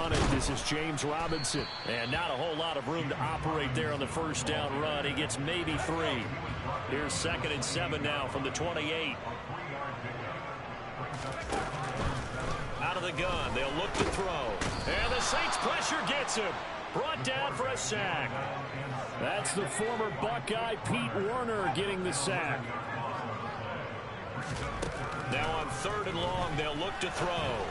on it. This is James Robinson. And not a whole lot of room to operate there on the first down run. He gets maybe 3. Here's 2nd and 7 now from the 28. Out of the gun. They'll look to throw. And the Saints pressure gets him. Brought down for a sack. That's the former Buckeye Pete Werner getting the sack. Now on 3rd and long, they'll look to throw.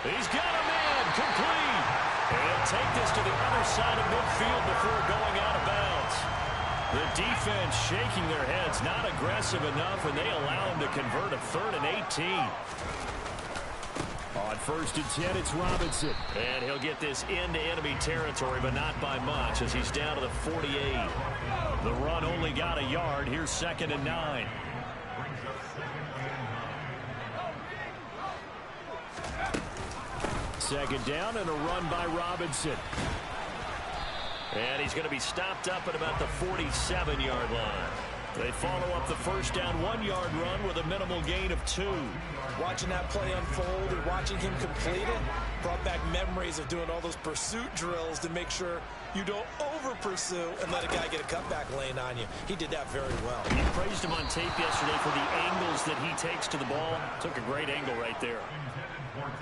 He's got a man, complete. And he'll take this to the other side of midfield before going out of bounds. The defense shaking their heads, not aggressive enough, and they allow him to convert a 3rd and 18. On 1st and 10, it's Robinson. And he'll get this into enemy territory, but not by much, as he's down to the 48. The run only got a yard. Here's 2nd and 9. Second down and a run by Robinson. And he's going to be stopped up at about the 47-yard line. They follow up the first down 1-yard run with a minimal gain of 2. Watching that play unfold and watching him complete it brought back memories of doing all those pursuit drills to make sure you don't over-pursue and let a guy get a cutback lane on you. He did that very well. You praised him on tape yesterday for the angles that he takes to the ball. Took a great angle right there.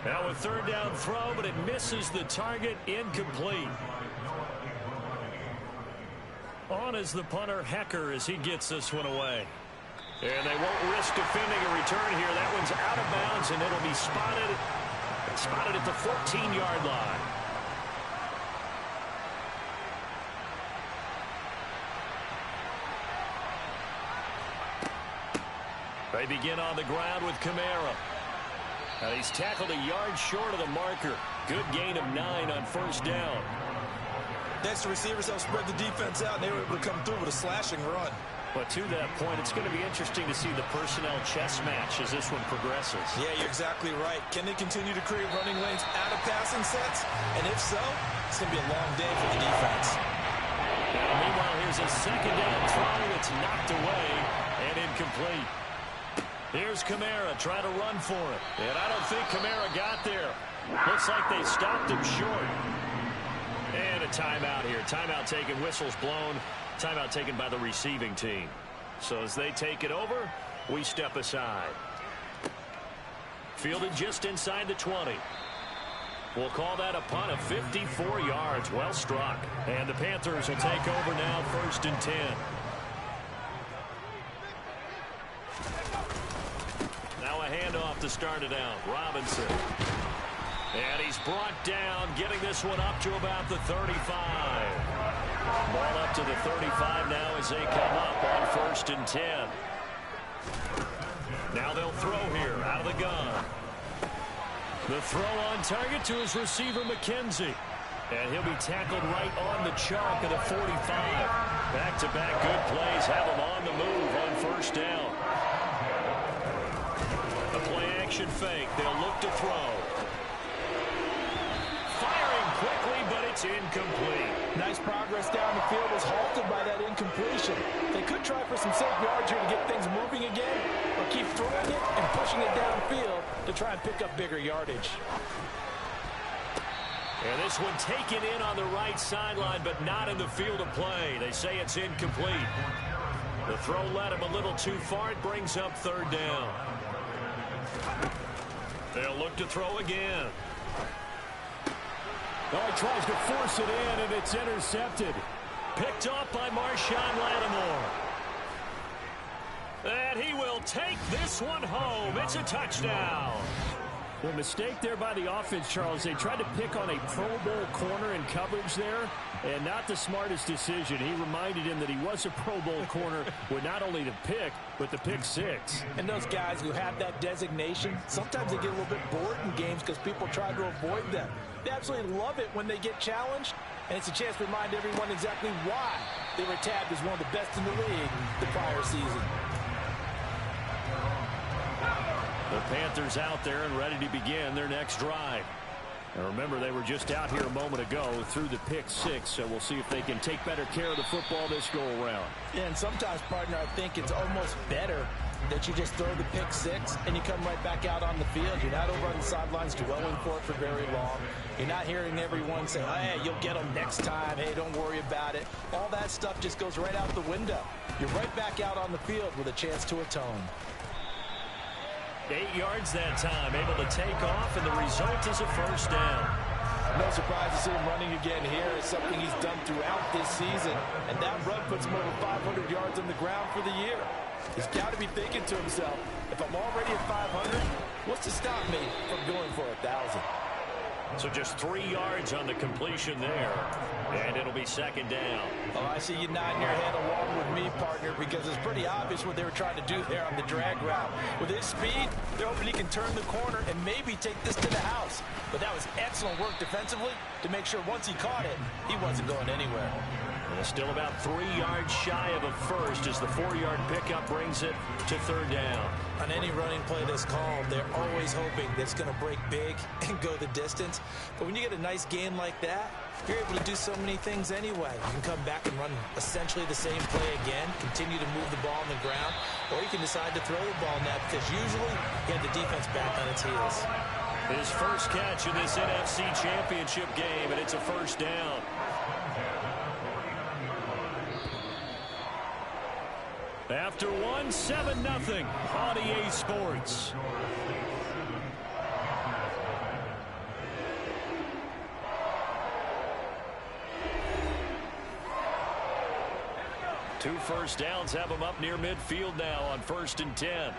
Now a 3rd down throw, but it misses the target. Incomplete. On is the punter, Hecker, as he gets this one away. And they won't risk defending a return here. That one's out of bounds, and it'll be spotted at the 14-yard line. They begin on the ground with Kamara. And he's tackled a yard short of the marker. Good gain of 9 on 1st down. Next, the receivers help spread the defense out, and they were able to come through with a slashing run. But to that point, it's going to be interesting to see the personnel chess match as this one progresses. Yeah, you're exactly right. Can they continue to create running lanes out of passing sets? And if so, it's going to be a long day for the defense. Now, meanwhile, here's a 2nd down throw that's knocked away and incomplete. Here's Kamara trying to run for it. And I don't think Kamara got there. Looks like they stopped him short. And a timeout here. Timeout taken, whistles blown. Timeout taken by the receiving team. So as they take it over, we step aside. Fielded just inside the 20. We'll call that a punt of 54 yards. Well struck. And the Panthers will take over now, 1st and 10. Now a handoff to start it out. Robinson. And he's brought down, getting this one up to about the 35. Ball up to the 35 now as they come up on 1st and 10. Now they'll throw here out of the gun. The throw on target to his receiver, McKenzie. And he'll be tackled right on the chalk of the 45. Back-to-back good plays have him on the move on 1st down. A play-action fake. They'll look to throw. Firing quickly, but it's incomplete. Nice progress down the field was halted by that incompletion. They could try for some safe yards here to get things moving again, or keep throwing it and pushing it downfield to try and pick up bigger yardage. And this one taken in on the right sideline, but not in the field of play. They say it's incomplete. The throw led him a little too far. It brings up 3rd down. They'll look to throw again. Oh, he tries to force it in, and it's intercepted. Picked off by Marshawn Lattimore. And he will take this one home. It's a touchdown. The mistake there by the offense, Charles. They tried to pick on a Pro Bowl corner in coverage there, and not the smartest decision. He reminded him that he was a Pro Bowl corner with not only the pick, but the pick 6. And those guys who have that designation, sometimes they get a little bit bored in games because people try to avoid them. They absolutely love it when they get challenged, and it's a chance to remind everyone exactly why they were tabbed as one of the best in the league the prior season. The Panthers out there and ready to begin their next drive. And remember, they were just out here a moment ago through the pick six, so we'll see if they can take better care of the football this go-around. Yeah, and sometimes, partner, I think it's almost better that you just throw the pick six and you come right back out on the field. You're not over on the sidelines dwelling for it for very long. You're not hearing everyone say, hey, you'll get them next time. Hey, don't worry about it. All that stuff just goes right out the window. You're right back out on the field with a chance to atone. 8 yards that time, able to take off, and the result is a first down. No surprise to see him running again here. It's something he's done throughout this season, and that run puts him over 500 yards on the ground for the year. He's got to be thinking to himself, if I'm already at 500, what's to stop me from going for 1,000? So just 3 yards on the completion there, and it'll be second down. Oh, I see you nodding your head along with me, partner, because it's pretty obvious what they were trying to do there on the drag route. With his speed, they're hoping he can turn the corner and maybe take this to the house. But that was excellent work defensively to make sure once he caught it, he wasn't going anywhere. And still about 3 yards shy of a first as the 4-yard pickup brings it to third down. On any running play that's called, they're always hoping that it's going to break big and go the distance. But when you get a nice game like that, you're able to do so many things anyway. You can come back and run essentially the same play again, continue to move the ball on the ground, or you can decide to throw the ball now because usually you have the defense back on its heels. His first catch in this NFC Championship game, and it's a first down. After one, 7-0 on EA Sports. Two first downs have them up near midfield now on 1st and 10.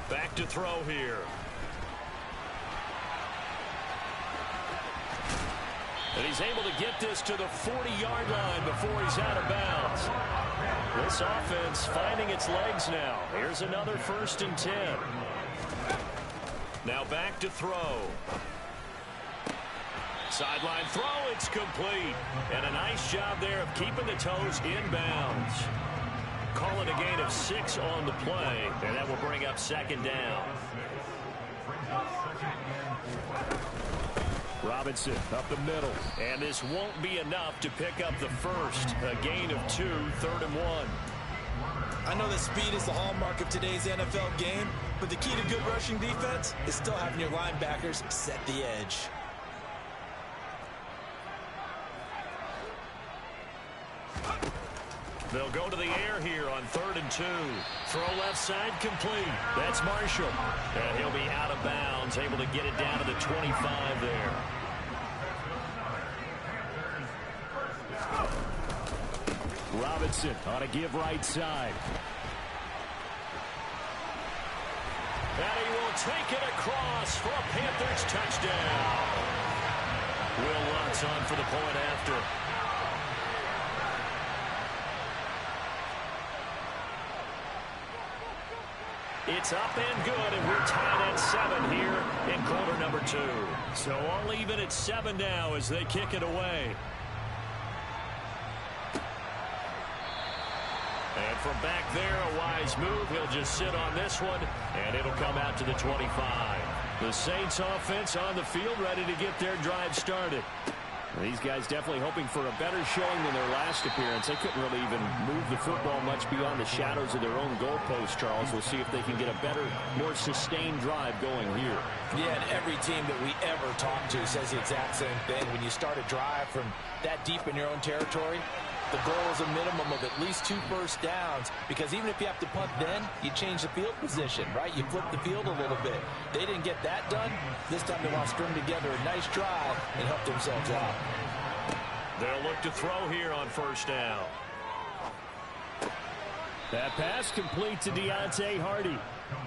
Back to throw here. And he's able to get this to the 40-yard line before he's out of bounds. This offense finding its legs now. Here's another 1st and 10. Now back to throw. Sideline throw, it's complete. And a nice job there of keeping the toes inbounds. Call it a gain of 6 on the play, and that will bring up second down. Robinson up the middle, and this won't be enough to pick up the first. A gain of 2, 3rd and 1. I know that speed is the hallmark of today's NFL game, but the key to good rushing defense is still having your linebackers set the edge. They'll go to the air here on 3rd and 2. Throw left side complete. That's Marshall. And he'll be out of bounds, able to get it down to the 25 there. Robinson on a give right side. And he will take it across for a Panthers touchdown. Will Lutz on for the point after. It's up and good, and we're tied at 7 here in quarter number 2. So all even at 7 now as they kick it away. And from back there, a wise move. He'll just sit on this one, and it'll come out to the 25. The Saints offense on the field, ready to get their drive started. These guys definitely hoping for a better showing than their last appearance. They couldn't really even move the football much beyond the shadows of their own goalpost, Charles. We'll see if they can get a better, more sustained drive going here. Yeah, and every team that we ever talk to says the exact same thing. When you start a drive from that deep in your own territory, the goal is a minimum of at least 2 first downs, because even if you have to punt then, you change the field position, right? You flip the field a little bit. They didn't get that done. This time they want to string together a nice drive and help themselves out. They'll look to throw here on 1st down. That pass complete to Deontay Hardy.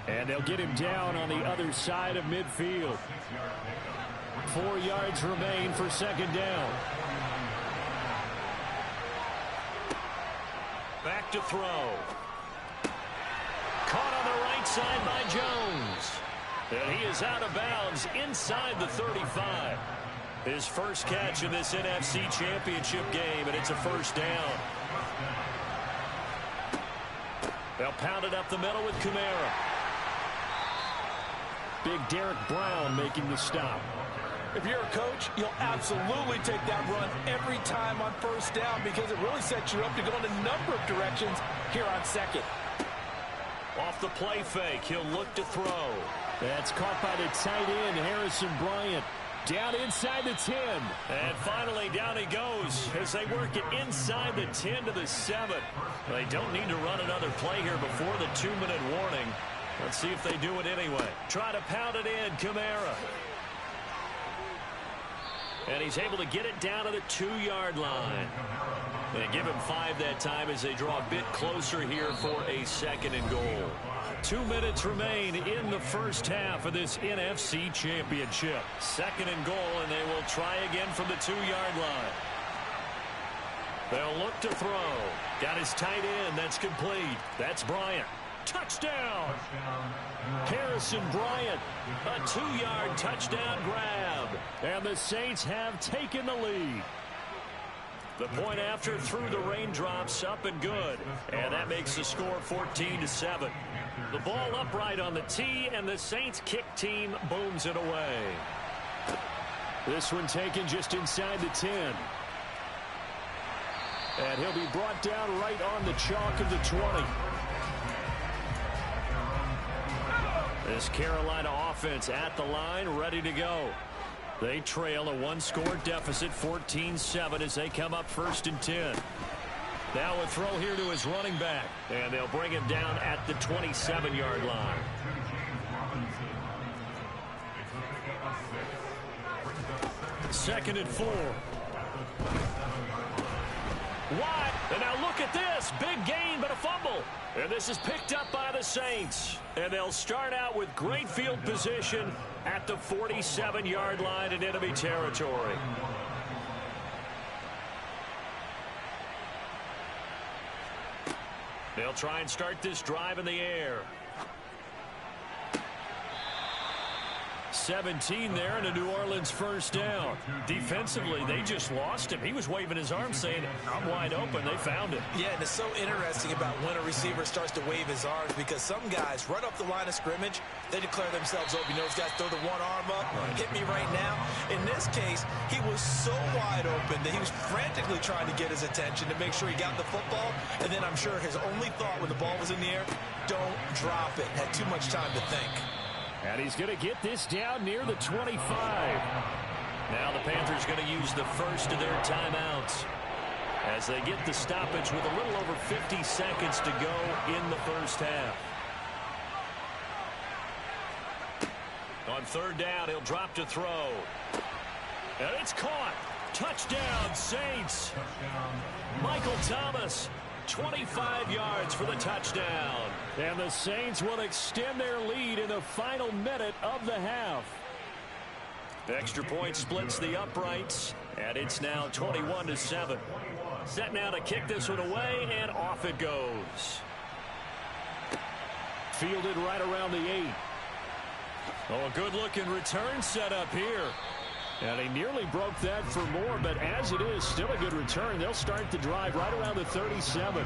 And they'll get him down on the other side of midfield. 4 yards remain for second down. Back to throw. Caught on the right side by Jones. And he is out of bounds inside the 35. His first catch in this NFC Championship game, and it's a first down. They'll pound it up the middle with Kamara. Big Derek Brown making the stop. If you're a coach, you'll absolutely take that run every time on first down because it really sets you up to go in a number of directions here on second. Off the play fake, he'll look to throw. That's caught by the tight end, Harrison Bryant. Down inside the 10. And finally, down he goes as they work it inside the 10 to the 7. They don't need to run another play here before the 2-minute warning. Let's see if they do it anyway. Try to pound it in, Kamara. And he's able to get it down to the 2-yard line. They give him 5 that time as they draw a bit closer here for a 2nd and goal. 2 minutes remain in the first half of this NFC Championship. 2nd and goal, and they will try again from the 2-yard line. They'll look to throw. Got his tight end. That's complete. That's Bryant. Touchdown! Harrison Bryant, a 2-yard touchdown grab. And the Saints have taken the lead. The point after through the raindrops, up and good. And that makes the score 14-7. The ball upright on the tee, and the Saints kick team booms it away. This one taken just inside the 10. And he'll be brought down right on the chalk of the 20. This Carolina offense at the line, ready to go. They trail a 1-score deficit, 14-7, as they come up 1st and 10. Now a throw here to his running back, and they'll bring him down at the 27-yard line. Second and 4. Wide, and now look at this. Big gain, but a fumble. And this is picked up by the Saints. And they'll start out with great field position at the 47-yard line in enemy territory. They'll try and start this drive in the air. 17 there, and a New Orleans first down. Defensively, they just lost him. He was waving his arms saying, I'm wide open. They found him. Yeah, and it's so interesting about when a receiver starts to wave his arms because some guys right off the line of scrimmage, they declare themselves open. You know, those guys throw the one arm up, hit me right now. In this case, he was so wide open that he was frantically trying to get his attention to make sure he got the football. And then I'm sure his only thought when the ball was in the air, don't drop it. Had too much time to think. And he's going to get this down near the 25. Now the Panthers going to use the first of their timeouts as they get the stoppage with a little over 50 seconds to go in the first half. On 3rd down, he'll drop to throw. And it's caught. Touchdown, Saints. Michael Thomas, 25 yards for the touchdown. And the Saints will extend their lead in the final minute of the half. The extra point splits the uprights, and it's now 21-7. Set now to kick this one away, and off it goes. Fielded right around the 8. Oh, a good-looking return set up here. And he nearly broke that for more, but as it is, still a good return. They'll start the drive right around the 37.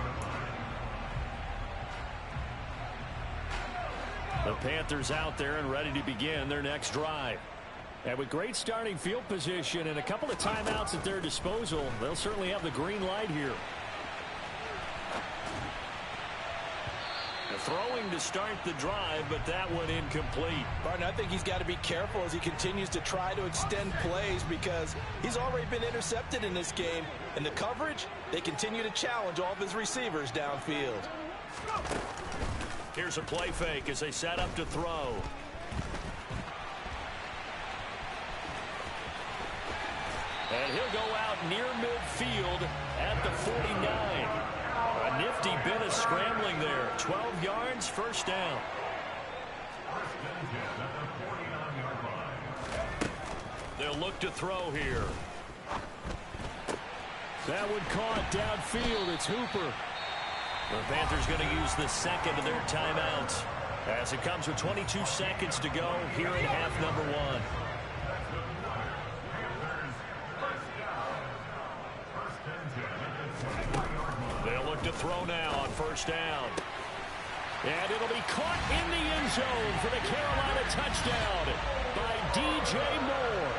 The Panthers out there and ready to begin their next drive. And with great starting field position and a couple of timeouts at their disposal, they'll certainly have the green light here. Throwing to start the drive, but that one incomplete. Barton, I think he's got to be careful as he continues to try to extend plays because he's already been intercepted in this game. And the coverage, they continue to challenge all of his receivers downfield. Here's a play fake as they set up to throw. And he'll go out near midfield at the 49. A nifty bit of scrambling there. 12 yards, first down. They'll look to throw here. That one caught downfield. It's Hooper. The Panthers going to use the second of their timeouts as it comes with 22 seconds to go here in half number 1. They'll look to throw now on first down. And it'll be caught in the end zone for the Carolina touchdown by DJ Moore.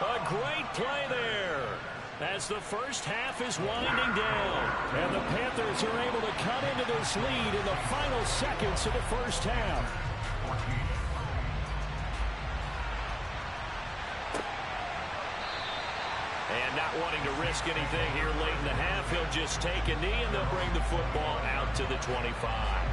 A great play there as the first half is winding down. And the Panthers are able to cut into this lead in the final seconds of the first half. And not wanting to risk anything here late in the half, he'll just take a knee and they'll bring the football out to the 25.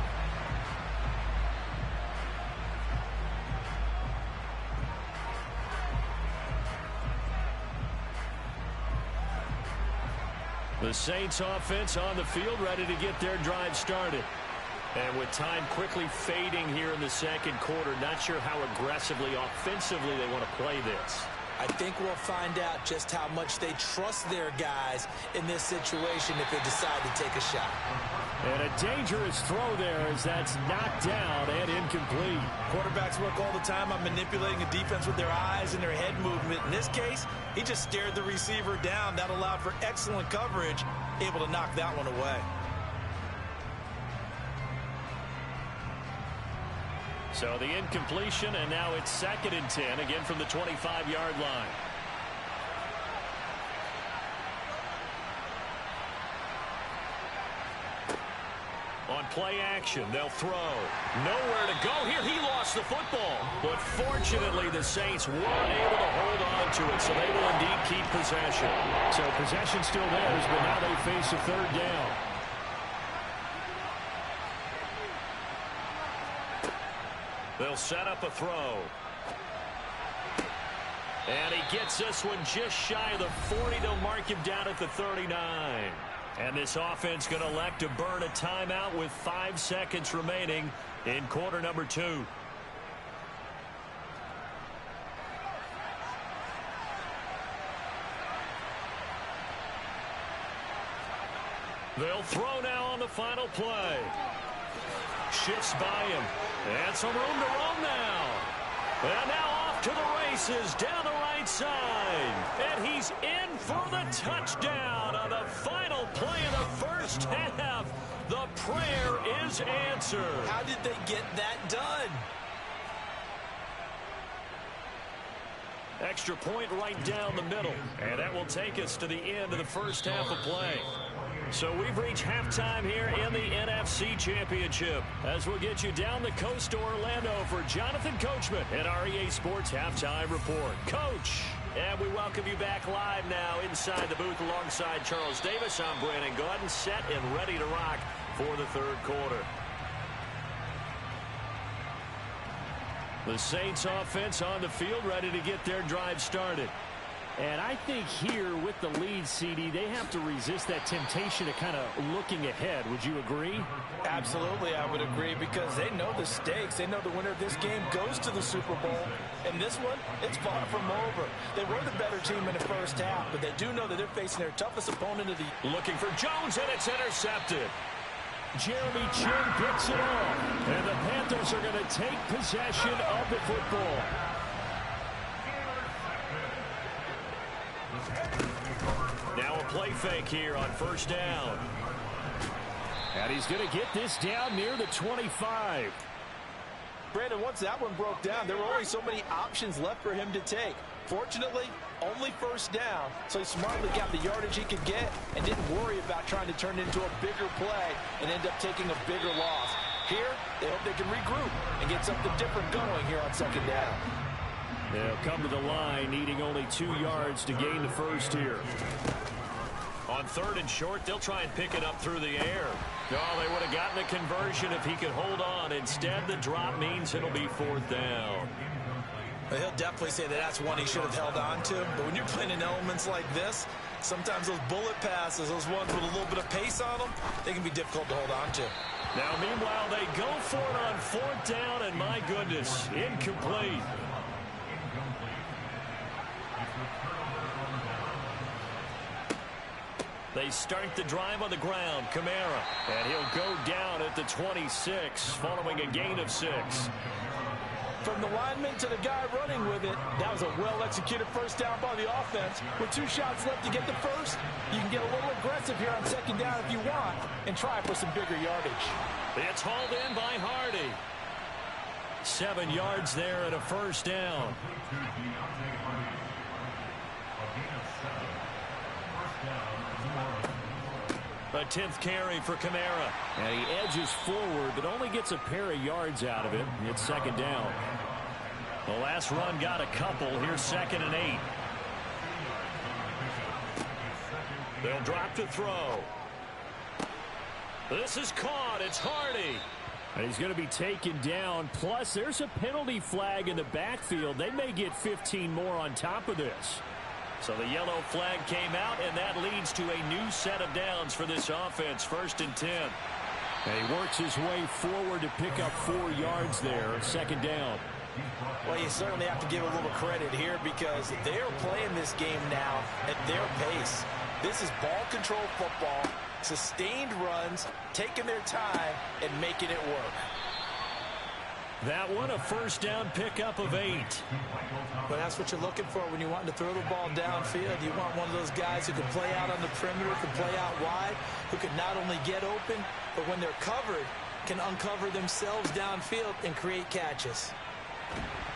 The Saints offense on the field ready to get their drive started. And with time quickly fading here in the second quarter, not sure how aggressively, offensively they want to play this. I think we'll find out just how much they trust their guys in this situation if they decide to take a shot. And a dangerous throw there as that's knocked down and incomplete. Quarterbacks work all the time on manipulating a defense with their eyes and their head movement. In this case, he just stared the receiver down. That allowed for excellent coverage, able to knock that one away. So the incompletion, and now it's 2nd and 10, again from the 25-yard line. On play action, they'll throw. Nowhere to go here. He lost the football. But fortunately, the Saints weren't able to hold on to it, so they will indeed keep possession. So possession still theirs, but now they face a 3rd down. They'll set up a throw. And he gets this one just shy of the 40. They'll mark him down at the 39. And this offense going to elect to burn a timeout with 5 seconds remaining in quarter number 2. They'll throw now on the final play. Shifts by him. And some room to roam now. And now off to the races down the right side. And he's in for the touchdown on the final play of the first half. The prayer is answered. How did they get that done? Extra point right down the middle. And that will take us to the end of the first half of play. So we've reached halftime here in the NFC Championship as we'll get you down the coast to Orlando for Jonathan Coachman at our EA Sports Halftime Report. Coach, and we welcome you back live now inside the booth alongside Charles Davis. I'm Brandon Gaudin, set and ready to rock for the 3rd quarter. The Saints offense on the field ready to get their drive started. And I think here with the lead, CD, they have to resist that temptation of kind of looking ahead. Would you agree? Absolutely, I would agree, because they know the stakes. They know the winner of this game goes to the Super Bowl. And this one, it's far from over. They were the better team in the first half, but they do know that they're facing their toughest opponent of the year. Looking for Jones, and it's intercepted. Jeremy Chin picks it off. And the Panthers are going to take possession of the football. Now a play fake here on 1st down. And he's going to get this down near the 25. Brandon, once that one broke down, there were only so many options left for him to take. Fortunately, only 1st down, so he smartly got the yardage he could get and didn't worry about trying to turn it into a bigger play and end up taking a bigger loss. Here, they hope they can regroup and get something different going here on 2nd down. They'll come to the line, needing only 2 yards to gain the first here. On 3rd and short, they'll try and pick it up through the air. Oh, they would have gotten a conversion if he could hold on. Instead, the drop means it'll be 4th down. Well, he'll definitely say that that's one he should have held on to. But when you're playing in elements like this, sometimes those bullet passes, those ones with a little bit of pace on them, they can be difficult to hold on to. Now, meanwhile, they go for it on 4th down, and my goodness, incomplete. They start the drive on the ground. Kamara. And he'll go down at the 26 following a gain of 6. From the lineman to the guy running with it, that was a well-executed first down by the offense. With 2 shots left to get the first, you can get a little aggressive here on second down if you want and try for some bigger yardage. It's hauled in by Hardy. 7 yards there and a first down. A 10th carry for Kamara. And he edges forward, but only gets a pair of yards out of it. It's second down. The last run got a couple. Here's 2nd and 8. They'll drop to throw. This is caught. It's Hardy. And he's going to be taken down. Plus, there's a penalty flag in the backfield. They may get 15 more on top of this. So the yellow flag came out, and that leads to a new set of downs for this offense. 1st and 10. And he works his way forward to pick up 4 yards there. Second down. Well, you certainly have to give a little credit here because they're playing this game now at their pace. This is ball control football, sustained runs, taking their time, and making it work. That one, a first down pickup of 8. Well, that's what you're looking for when you're wanting to throw the ball downfield. You want one of those guys who can play out on the perimeter, can play out wide, who can not only get open, but when they're covered, can uncover themselves downfield and create catches.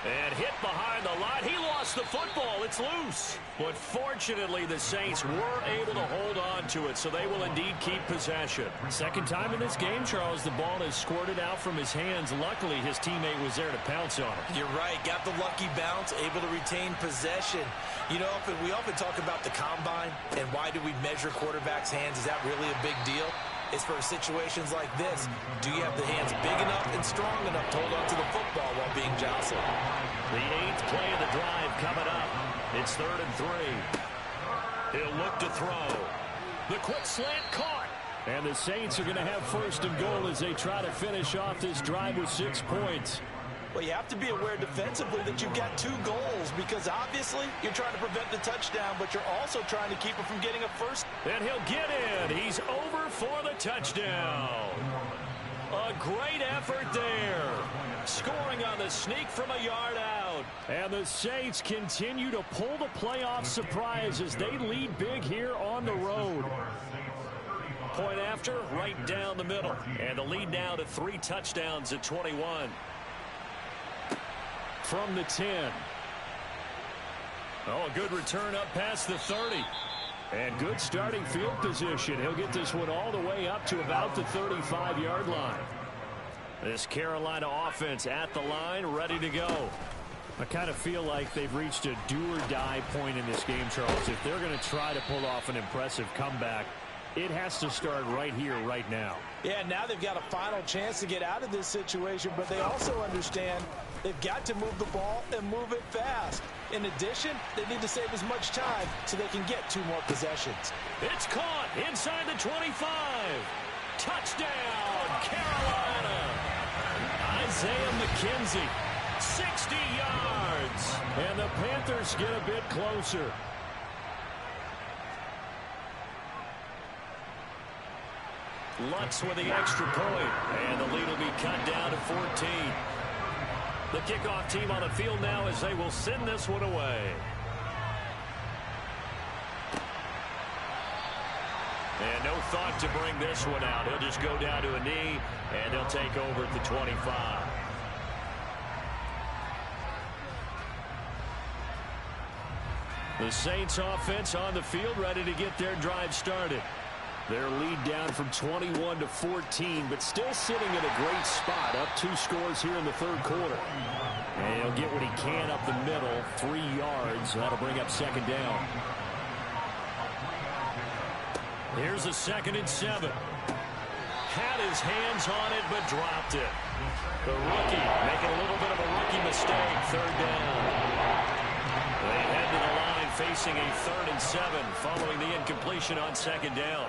And hit behind the line. He lost the football. It's loose. But fortunately, the Saints were able to hold on to it, so they will indeed keep possession. Second time in this game, Charles, the ball has squirted out from his hands. Luckily, his teammate was there to pounce on it. You're right. Got the lucky bounce, able to retain possession. You know, we often talk about the combine and why do we measure quarterbacks' hands. Is that really a big deal? It's for situations like this. Do you have the hands big enough and strong enough to hold on to the football while being jostled? The 8th play of the drive coming up. It's 3rd and 3. He'll look to throw. The quick slant caught. And the Saints are going to have 1st and goal as they try to finish off this drive with 6 points. Well, you have to be aware defensively that you've got 2 goals because obviously you're trying to prevent the touchdown, but you're also trying to keep it from getting a first. And he'll get in. He's over for the touchdown. A great effort there. Scoring on the sneak from a yard out. And the Saints continue to pull the playoff surprise as they lead big here on the road. Point after, right down the middle. And the lead now to 3 touchdowns at 21. From the 10. Oh, a good return up past the 30. And good starting field position. He'll get this one all the way up to about the 35-yard line. This Carolina offense at the line, ready to go. I kind of feel like they've reached a do-or-die point in this game, Charles. If they're going to try to pull off an impressive comeback, it has to start right here, right now. Yeah, now they've got a final chance to get out of this situation, but they also understand they've got to move the ball and move it fast. In addition, they need to save as much time so they can get 2 more possessions. It's caught inside the 25. Touchdown, Carolina. Isaiah McKenzie, 60 yards. And the Panthers get a bit closer. Lutz with the extra point, and the lead will be cut down to 14. The kickoff team on the field now as they will send this one away. And no thought to bring this one out. He'll just go down to a knee, and they'll take over at the 25. The Saints offense on the field ready to get their drive started. Their lead down from 21 to 14, but still sitting in a great spot, up 2 scores here in the 3rd quarter. And he'll get what he can up the middle, 3 yards. That'll bring up 2nd down. Here's a 2nd and 7. Had his hands on it, but dropped it. The rookie making a little bit of a rookie mistake, 3rd down. They head to the line facing a 3rd and 7 following the incompletion on 2nd down.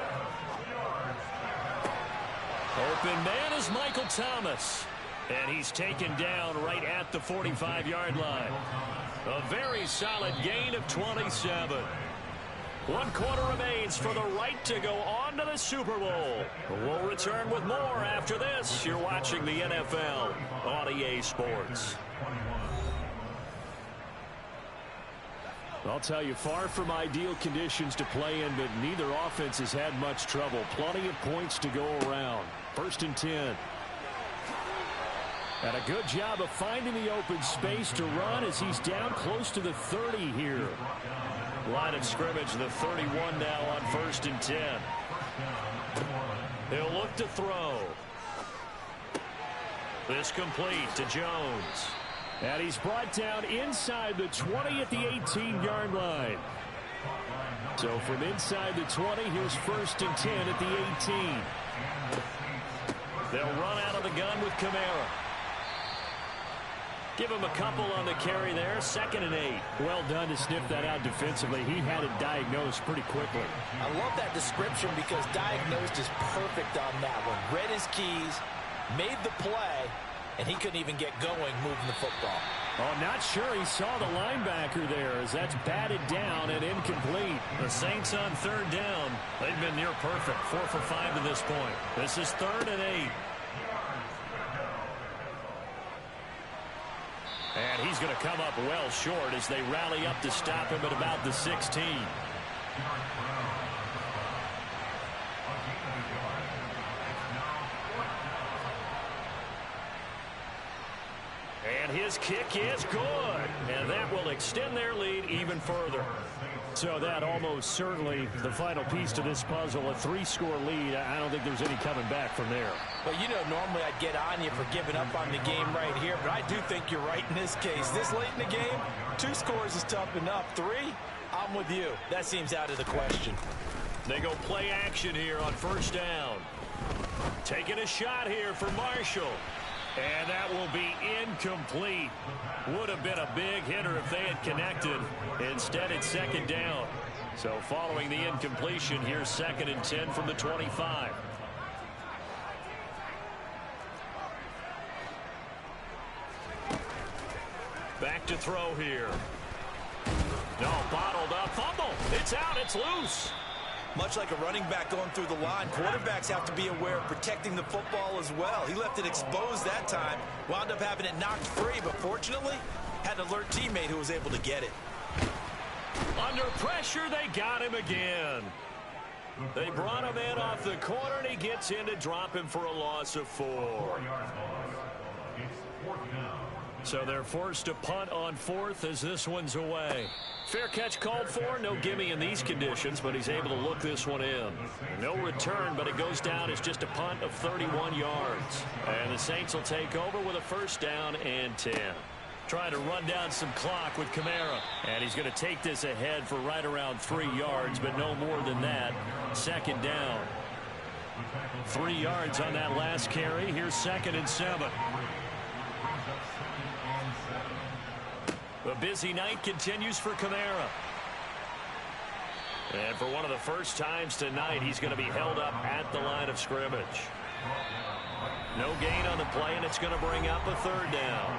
Open man is Michael Thomas. And he's taken down right at the 45-yard line. A very solid gain of 27. 1 quarter remains for the right to go on to the Super Bowl. We'll return with more after this. You're watching the NFL on EA Sports. I'll tell you, far from ideal conditions to play in, but neither offense has had much trouble. Plenty of points to go around. 1st and 10. And a good job of finding the open space to run as he's down close to the 30 here. Line of scrimmage, the 31 now on 1st and 10. He'll look to throw. This complete to Jones. And he's brought down inside the 20 at the 18-yard line. So from inside the 20, here's 1st and 10 at the 18. They'll run out of the gun with Kamara. Give him a couple on the carry there. 2nd and 8. Well done to sniff that out defensively. He had it diagnosed pretty quickly. I love that description because diagnosed is perfect on that one. Read his keys, made the play, and he couldn't even get going moving the football. Oh, not sure he saw the linebacker there as that's batted down and incomplete. The Saints on 3rd down. They've been near perfect. 4 for 5 to this point. This is 3rd and 8. And he's going to come up well short as they rally up to stop him at about the 16. And his kick is good. And that will extend their lead even further. So that almost certainly the final piece to this puzzle, a 3-score lead. I don't think there's any coming back from there. Well, you know, normally I'd get on you for giving up on the game right here, but I do think you're right in this case. This late in the game, 2 scores is tough enough. 3, I'm with you. That seems out of the question. They go play action here on 1st down. Taking a shot here for Marshall. And that will be incomplete. Would have been a big hitter if they had connected. Instead, it's 2nd down. So following the incompletion, here's 2nd and 10 from the 25. Back to throw here. No, bottled up. Fumble. It's out. It's loose. Much like a running back going through the line, quarterbacks have to be aware of protecting the football as well. He left it exposed that time, wound up having it knocked free, but fortunately, had an alert teammate who was able to get it. Under pressure, they got him again. They brought him in off the corner, and he gets in to drop him for a loss of 4. So they're forced to punt on 4th as this one's away. Fair catch called for. No gimme in these conditions, but he's able to look this one in. No return, but it goes down as just a punt of 31 yards. And the Saints will take over with a 1st down and 10. Trying to run down some clock with Kamara. And he's going to take this ahead for right around 3 yards, but no more than that. 2nd down. 3 yards on that last carry. Here's 2nd and 7. The busy night continues for Kamara. And for one of the first times tonight, he's going to be held up at the line of scrimmage. No gain on the play, and it's going to bring up a 3rd down.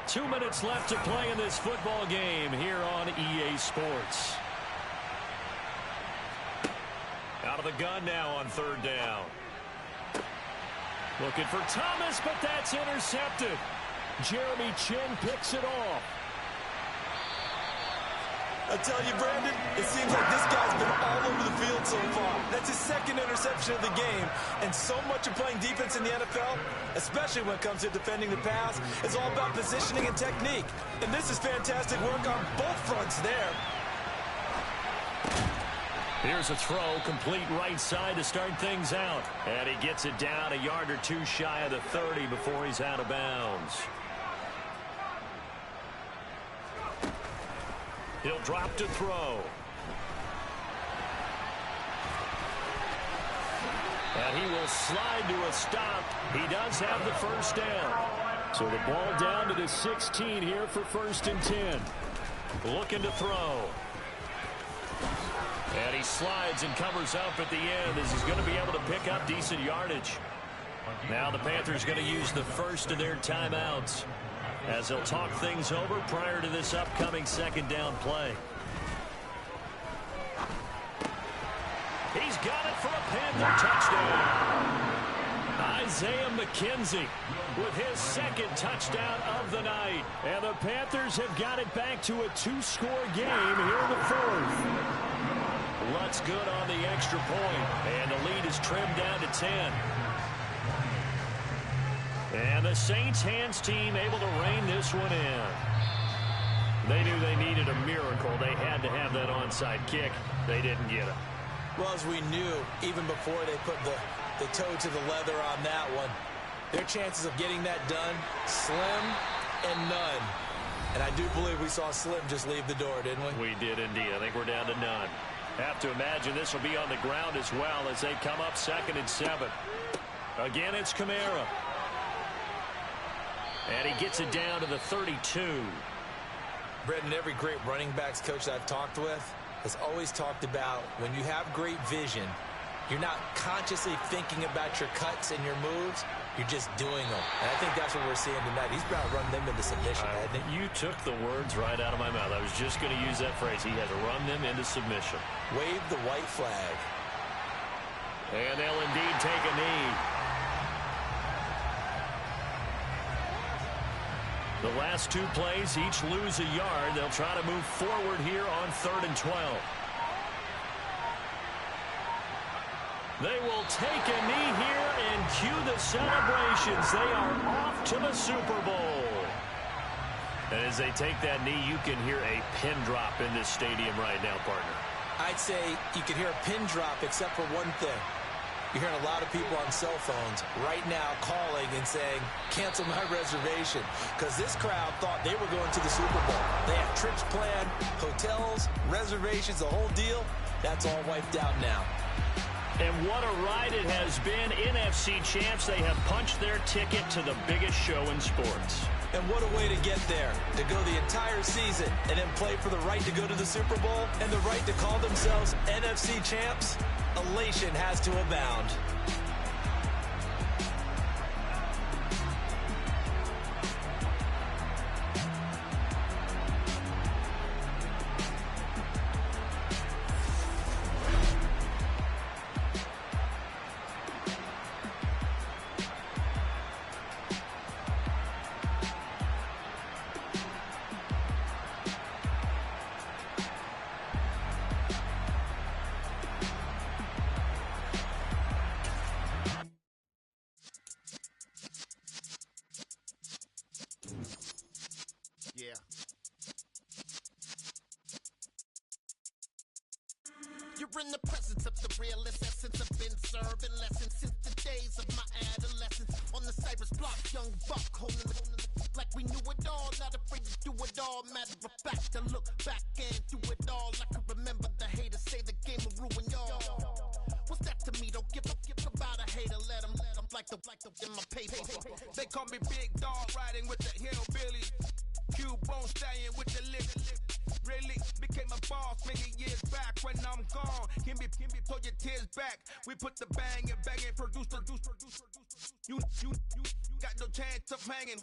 2 minutes left to play in this football game here on EA Sports. Out of the gun now on 3rd down. Looking for Thomas, but that's intercepted. Jeremy Chin picks it off. I tell you, Brandon, it seems like this guy's been all over the field so far. That's his 2nd interception of the game. And so much of playing defense in the NFL, especially when it comes to defending the pass, is all about positioning and technique. And this is fantastic work on both fronts there. Here's a throw, complete right side to start things out. And he gets it down a yard or 2 shy of the 30 before he's out of bounds. He'll drop to throw. And he will slide to a stop. He does have the 1st down. So the ball down to the 16 here for 1st and 10. Looking to throw. And he slides and covers up at the end as he's going to be able to pick up decent yardage. Now the Panthers going to use the first of their timeouts as they'll talk things over prior to this upcoming 2nd down play. got it for a Panther touchdown. Isaiah McKenzie with his second touchdown of the night. And the Panthers have got it back to a 2-score game here in the fourth. Lutz good on the extra point, and the lead is trimmed down to 10. And the Saints hands team able to rein this one in. They knew they needed a miracle. They had to have that onside kick. They didn't get it. Well, as we knew, even before they put the toe to the leather on that one, their chances of getting that done, slim and none. And I do believe we saw Slim just leave the door, didn't we? We did indeed. I think we're down to none. Have to imagine this will be on the ground as well as they come up 2nd and 7. Again, it's Kamara. And he gets it down to the 32. Brendan, every great running backs coach I've talked with has always talked about when you have great vision, you're not consciously thinking about your cuts and your moves. You're just doing them. And I think that's what we're seeing tonight. He's about to run them into submission, hasn't he? You took the words right out of my mouth. I was just going to use that phrase. He has run them into submission. Wave the white flag. And they'll indeed take a knee. The last 2 plays, each lose a yard. They'll try to move forward here on 3rd and 12. They will take a knee here and cue the celebrations. They are off to the Super Bowl. And as they take that knee, you can hear a pin drop in this stadium right now, partner. I'd say you can hear a pin drop except for one thing. You're hearing a lot of people on cell phones right now calling and saying, cancel my reservation, because this crowd thought they were going to the Super Bowl. They have trips planned, hotels, reservations, the whole deal. That's all wiped out now. And what a ride it has been. NFC champs, they have punched their ticket to the biggest show in sports. And what a way to get there, to go the entire season and then play for the right to go to the Super Bowl and the right to call themselves NFC champs. Elation has to abound. You're in the presence of the realest essence. I've been serving lessons since the days of my adolescence. On the Cypress block, young buck holding the like we knew it all, not afraid to do it all. Matter of fact, to look back and do it all. I can remember the haters say the game will ruin y'all. What's that to me? Don't give about a hater. Let them like the in my paper. They call me Big Dog, riding with the hillbillies. Q-Bone stallion with the lip. Really became a boss many years back. When I'm gone, can be pull your tears back. We put the bang and bang and produce. You got no chance of hanging.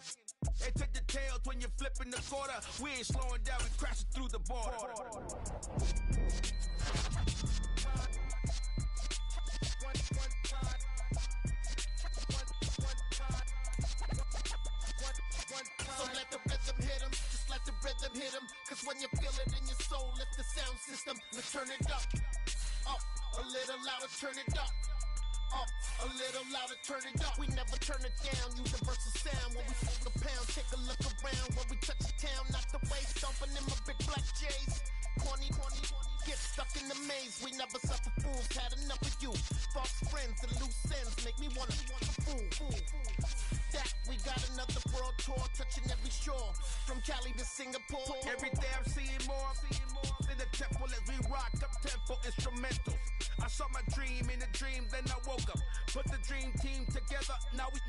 They take the tails when you're flipping the quarter. We ain't slowing down, we crashing through the border. So let the rhythm hit him, just let the rhythm hit him. Cause when you feel it in your soul, lift the sound system, let's turn it up. Up, a little louder, turn it up. Up, a little louder, turn it up. We never turn it down, universal sound. When we fuck a pound, take a look around. When we touch the town, not the way, stomping in my big black J's. Corny, get stuck in the maze. We never suffer fools, had enough of you. False friends and loose ends make me wanna fool. That we got another world tour, touching every shore, from Cali to Singapore. Every day I'm seeing more in the temple as we rock up tempo instrumentals. I saw my dream in a dream, then I woke up. Put the dream team together, now we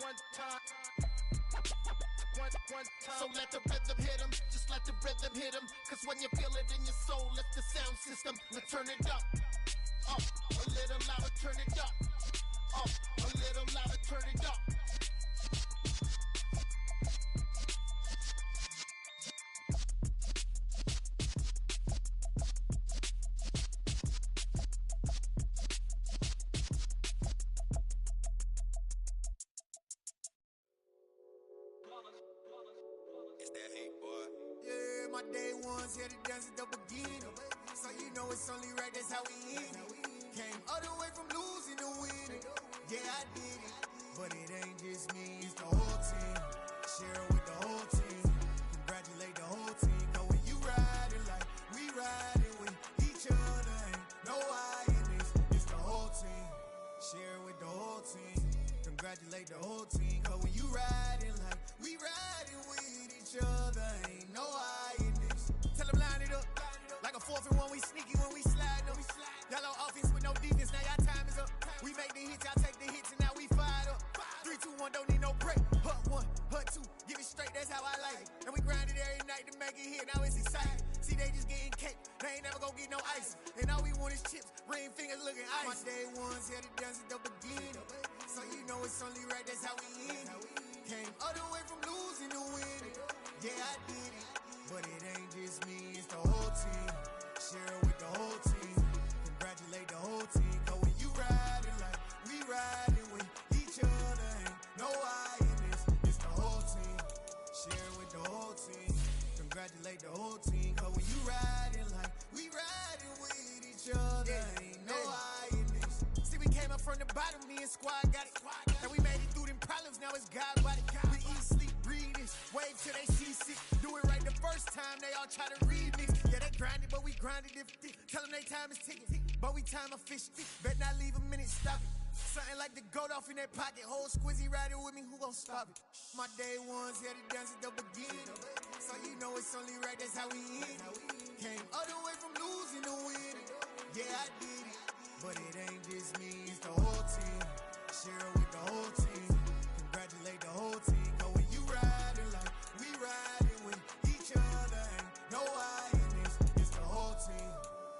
one time. So let the rhythm hit him, just let the rhythm hit him. Cause when you feel it in your soul, lift the sound system, let's turn it up. Up, a little louder, turn it up. Up, a little louder, turn it up. My day ones here to dance at the beginning. So you know it's only right, that's how we end it. Came all the way from losing to winning. Yeah, I did it. But it ain't just me, it's the whole team. Share it with the whole team. Congratulate the whole team. Cause when you riding like we riding with each other, ain't no I in this. It's the whole team. Share it with the whole team. Congratulate the whole team. Cause when you riding like we riding with each other, ain't no I in this. Tell them line it up. Like a 4th and 1, we sneaky when we slide them. Y'all on offense with no defense, now y'all time is up. We make the hits, y'all take the hits, and now we fired up. 3, 2, 1, don't need no break. Hut 1, hut 2, give it straight, that's how I like it. And we grind it every night to make it hit, now it's exciting. See, they just getting cake, they ain't never gonna get no ice. And all we want is chips, ring fingers looking ice. My day ones here to dance at the beginning. So you know it's only right, that's how we end it. Came all the way from losing to winning. Yeah, I did it. But it ain't just me, it's the whole team. Share it with the whole team. Congratulate the whole team. Cause when you riding like we riding with each other, ain't no I in this. It's the whole team. Share it with the whole team. Congratulate the whole team. Cause when you riding like we riding with each other, ain't no I in this. See, we came up from the bottom, me and squad got it. And we made it through them problems, now it's God body. We eat, sleep, breathe this. Wave till they see sick. Do it right the first time, they all try to remix. Yeah, they grinded, but we grinded if thick. Tell them they time is ticking, but we time a fish thick. Bet not leave a minute, stop it. Something like the goat off in their pocket. Whole squizzy riding with me, who gon' stop it? My day ones here to dance at the beginning. So you know it's only right, that's how we end it. Came all the way from losing to winning. Yeah, I did it. But it ain't just me, it's the whole team. Share it with the whole team. Congratulate the whole team. Cause when you riding like we riding with each other, ain't no I in this. It's the whole team.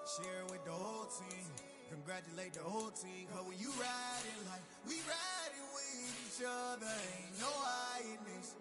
Share it with the whole team. Congratulate the whole team. Cause when you riding like we riding with each other, ain't no I in this.